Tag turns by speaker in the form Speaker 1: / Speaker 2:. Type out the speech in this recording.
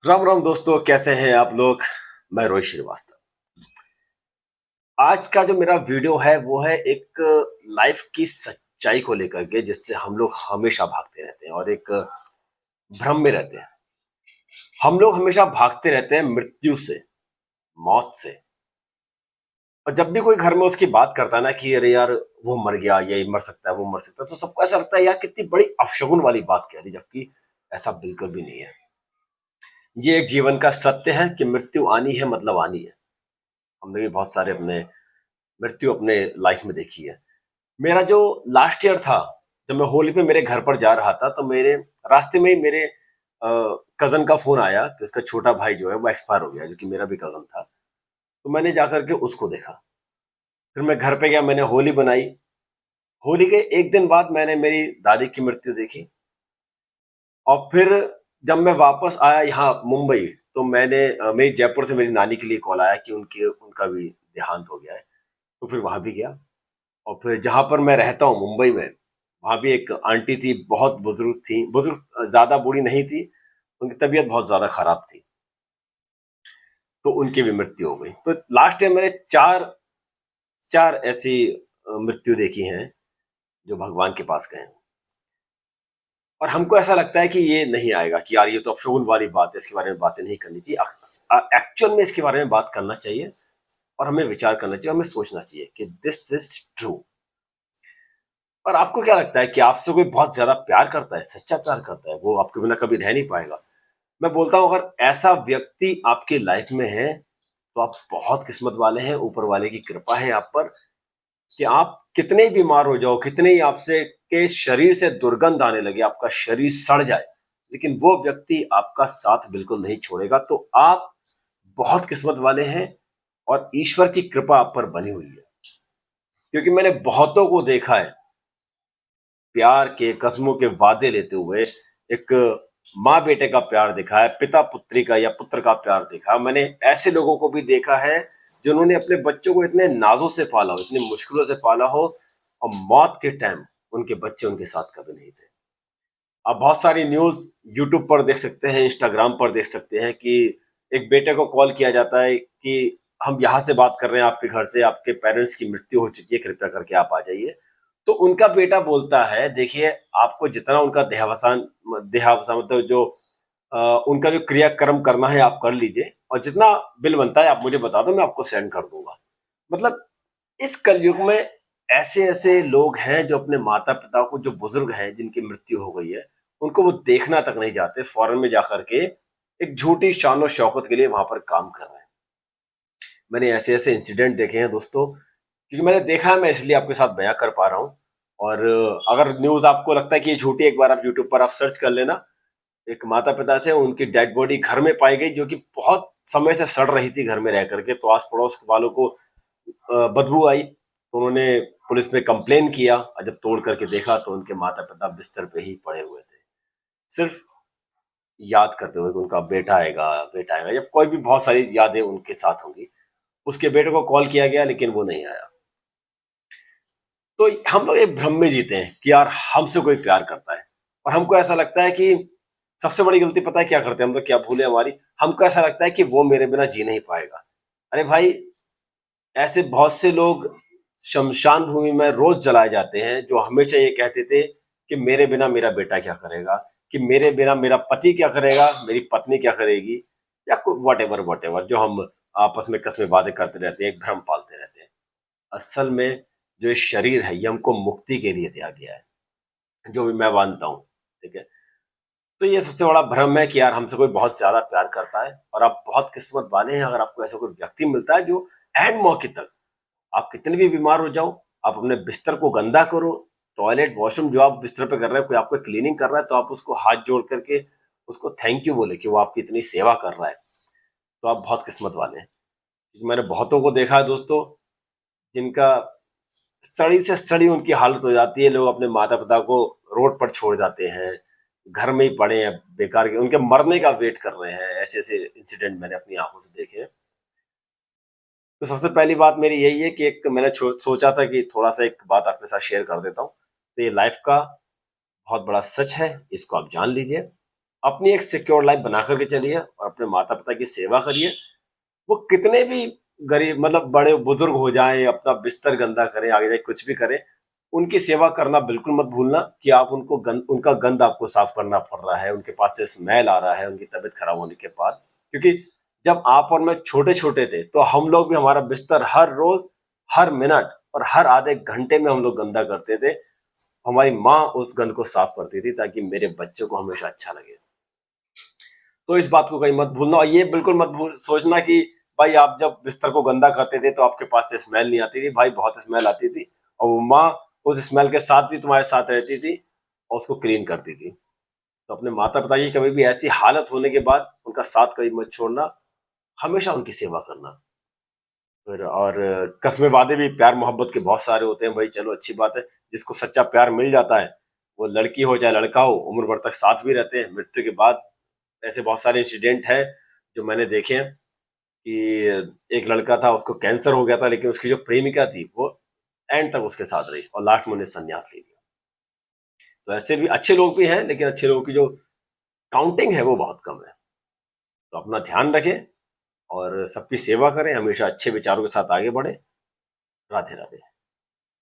Speaker 1: राम राम दोस्तों, कैसे हैं आप लोग। मैं रोहित श्रीवास्तव। आज का जो मेरा वीडियो है वो है एक लाइफ की सच्चाई को लेकर के, जिससे हम लोग हमेशा भागते रहते हैं और एक भ्रम में रहते हैं। हम लोग हमेशा भागते रहते हैं मृत्यु से, मौत से। और जब भी कोई घर में उसकी बात करता है ना कि अरे यार वो मर गया, ये मर सकता है, वो मर सकता है, तो सबको ऐसा लगता है यार कितनी बड़ी अपशगुन वाली बात कह दी, जबकि ऐसा बिल्कुल भी नहीं है। ये एक जीवन का सत्य है कि मृत्यु आनी है मतलब आनी है। हमने भी बहुत सारे अपने मृत्यु अपने लाइफ में देखी है। मेरा जो लास्ट ईयर था, जब मैं होली पे मेरे घर पर जा रहा था, तो मेरे रास्ते में ही मेरे कजन का फोन आया कि उसका छोटा भाई जो है वो एक्सपायर हो गया, जो कि मेरा भी कजन था। तो मैंने जाकर के उसको देखा। फिर मैं घर पे गया, मैंने होली बनाई। होली के एक दिन बाद मैंने मेरी दादी की मृत्यु देखी। और फिर जब मैं वापस आया यहाँ मुंबई, तो मेरी जयपुर से मेरी नानी के लिए कॉल आया कि उनकी उनका भी देहांत हो गया है। तो फिर वहां भी गया। और फिर जहाँ पर मैं रहता हूँ मुंबई में, वहाँ भी एक आंटी थी, बहुत बुजुर्ग थी, बुजुर्ग ज्यादा बूढ़ी नहीं थी, उनकी तबीयत बहुत ज्यादा खराब थी। तो उनकी भी मृत्यु हो गई। तो लास्ट टाइम मैंने चार चार ऐसी मृत्यु देखी हैं जो भगवान के पास गए हैं। और हमको ऐसा लगता है कि ये नहीं आएगा, कि यार ये तो अपशगुन वाली बात है, इसके बारे में बातें नहीं करनी चाहिए। एक्चुअल में इसके बारे में बात करना चाहिए और हमें विचार करना चाहिए, हमें सोचना चाहिए कि दिस इज ट्रू। और आपको क्या लगता है कि आपसे कोई बहुत ज्यादा प्यार करता है, सच्चा प्यार करता है, वो आपके बिना कभी रह नहीं पाएगा। मैं बोलता हूं, अगर ऐसा व्यक्ति आपकी लाइफ में है तो आप बहुत किस्मत वाले हैं। ऊपर वाले की कृपा है आप पर कि आप कितने ही बीमार हो जाओ, कितने ही आपसे के शरीर से दुर्गंध आने लगे, आपका शरीर सड़ जाए, लेकिन वो व्यक्ति आपका साथ बिल्कुल नहीं छोड़ेगा। तो आप बहुत किस्मत वाले हैं और ईश्वर की कृपा आप पर बनी हुई है। क्योंकि मैंने बहुतों को देखा है प्यार के कस्मों के वादे लेते हुए। एक माँ बेटे का प्यार देखा है, पिता पुत्री का या पुत्र का प्यार देखा। मैंने ऐसे लोगों को भी देखा है जिन्होंने अपने बच्चों को इतने नाजों से पाला हो, इतनी मुश्किलों से पाला हो, और मौत के टाइम उनके बच्चे उनके साथ कभी नहीं थे। आप बहुत सारी न्यूज यूट्यूब पर देख सकते हैं, इंस्टाग्राम पर देख सकते हैं कि एक बेटे को कॉल किया जाता है कि हम यहाँ से बात कर रहे हैं, आपके घर से आपके पेरेंट्स की मृत्यु हो चुकी है, कृपया करके आप आ जाइए। तो उनका बेटा बोलता है, देखिए आपको जितना उनका देहावसान देहावसान मतलब जो उनका जो क्रियाक्रम करना है आप कर लीजिए, और जितना बिल बनता है आप मुझे बता दो, मैं आपको सेंड कर दूंगा। मतलब इस कलयुग में ऐसे ऐसे लोग हैं जो अपने माता पिता को, जो बुजुर्ग हैं जिनकी मृत्यु हो गई है, उनको वो देखना तक नहीं जाते, फॉरेन में जाकर के एक झूठी शान शौकत के लिए वहां पर काम कर रहे हैं। मैंने ऐसे ऐसे इंसिडेंट देखे हैं दोस्तों, क्योंकि मैंने देखा है, मैं इसलिए आपके साथ बयां कर पा रहा हूँ। और अगर न्यूज आपको लगता है कि ये झूठी, एक बार आप यूट्यूब पर आप सर्च कर लेना। एक माता पिता थे, उनकी डेड बॉडी घर में पाई गई, जो कि बहुत समय से सड़ रही थी घर में रह करके। तो आस पड़ोस वालों को बदबू आई, तो उन्होंने पुलिस में कंप्लेन किया, और जब तोड़ करके देखा तो उनके माता पिता बिस्तर पे ही पड़े हुए थे, सिर्फ याद करते हुए कि उनका बेटा आएगा, बेटा आएगा, या कोई भी बहुत सारी यादें उनके साथ होंगी। उसके बेटे को कॉल किया गया लेकिन वो नहीं आया। तो हम लोग एक भ्रम में जीते हैं कि यार हमसे कोई प्यार करता है। और हमको ऐसा लगता है कि सबसे बड़ी गलती पता है क्या करते हैं हम लोग, क्या भूले हमारी, हमको ऐसा लगता है कि वो मेरे बिना जी नहीं पाएगा। अरे भाई, ऐसे बहुत से लोग शमशान भूमि में रोज जलाए जाते हैं, जो हमेशा ये कहते थे कि मेरे बिना मेरा बेटा क्या करेगा, कि मेरे बिना मेरा पति क्या करेगा, मेरी पत्नी क्या करेगी, या वट एवर जो हम आपस में कस्में बातें करते रहते हैं, एक भ्रम पालते रहते हैं। असल में जो ये शरीर है ये हमको मुक्ति के लिए दिया गया है, जो भी मैं मानता हूँ। ठीक है। तो ये सबसे बड़ा भ्रम है कि यार हमसे कोई बहुत ज्यादा प्यार करता है, और आप बहुत किस्मत वाले हैं अगर आपको ऐसा कोई व्यक्ति मिलता है जो एंड मौके तक, आप कितने भी बीमार हो जाओ, आप अपने बिस्तर को गंदा करो, टॉयलेट वॉशरूम जो आप बिस्तर पे कर रहे हो, कोई आपको क्लीनिंग कर रहा है, तो आप उसको हाथ जोड़ करके उसको थैंक यू बोले कि वो आपकी इतनी सेवा कर रहा है, तो आप बहुत किस्मत वाले हैं। क्योंकि मैंने बहुतों को देखा है दोस्तों, जिनका सड़ी से सड़ी उनकी हालत हो जाती है, लोग अपने माता पिता को रोड पर छोड़ जाते हैं, घर में ही पड़े हैं बेकार के, उनके मरने का वेट कर रहे हैं। ऐसे ऐसे इंसिडेंट मैंने अपनी आंखों से देखे हैं। तो सबसे पहली बात मेरी यही है कि एक मैंने सोचा था कि थोड़ा सा एक बात आपके साथ शेयर कर देता हूँ। तो ये लाइफ का बहुत बड़ा सच है, इसको आप जान लीजिए। अपनी एक सिक्योर लाइफ बना करके चलिए और अपने माता पिता की सेवा करिए। वो कितने भी गरीब मतलब बड़े बुजुर्ग हो जाएं, अपना बिस्तर गंदा करें, आगे जाके कुछ भी करें, उनकी सेवा करना बिल्कुल मत भूलना कि आप उनका गंद आपको साफ करना पड़ रहा है, उनके पास से स्मेल आ रहा है उनकी तबीयत खराब होने के बाद। क्योंकि जब आप और मैं छोटे छोटे थे तो हम लोग भी हमारा बिस्तर हर रोज, हर मिनट और हर आधे घंटे में हम लोग गंदा करते थे। हमारी माँ उस गंद को साफ करती थी ताकि मेरे बच्चे को हमेशा अच्छा लगे। तो इस बात को कहीं मत भूलना, और ये बिल्कुल मत भूल सोचना कि भाई आप जब बिस्तर को गंदा करते थे तो आपके पास से स्मेल नहीं आती थी। भाई बहुत स्मेल आती थी, और वो माँ उस स्मेल के साथ भी तुम्हारे साथ रहती थी और उसको क्लीन करती थी। तो अपने माता पिता की कभी भी ऐसी हालत होने के बाद उनका साथ कभी मत छोड़ना, हमेशा उनकी सेवा करना। फिर और कस्मे वादे भी प्यार मोहब्बत के बहुत सारे होते हैं भाई, चलो अच्छी बात है। जिसको सच्चा प्यार मिल जाता है, वो लड़की हो चाहे लड़का हो, उम्र भर तक साथ भी रहते हैं। मृत्यु के बाद ऐसे बहुत सारे इंसिडेंट हैं जो मैंने देखे हैं कि एक लड़का था, उसको कैंसर हो गया था, लेकिन उसकी जो प्रेमिका थी वो एंड तक उसके साथ रही और लास्ट में उन्हें संन्यास ले लिया। तो ऐसे भी अच्छे लोग भी हैं, लेकिन अच्छे लोगों की जो काउंटिंग है वो बहुत कम है। तो अपना ध्यान रखें और सबकी सेवा करें, हमेशा अच्छे विचारों के साथ आगे बढ़े। राधे राधे।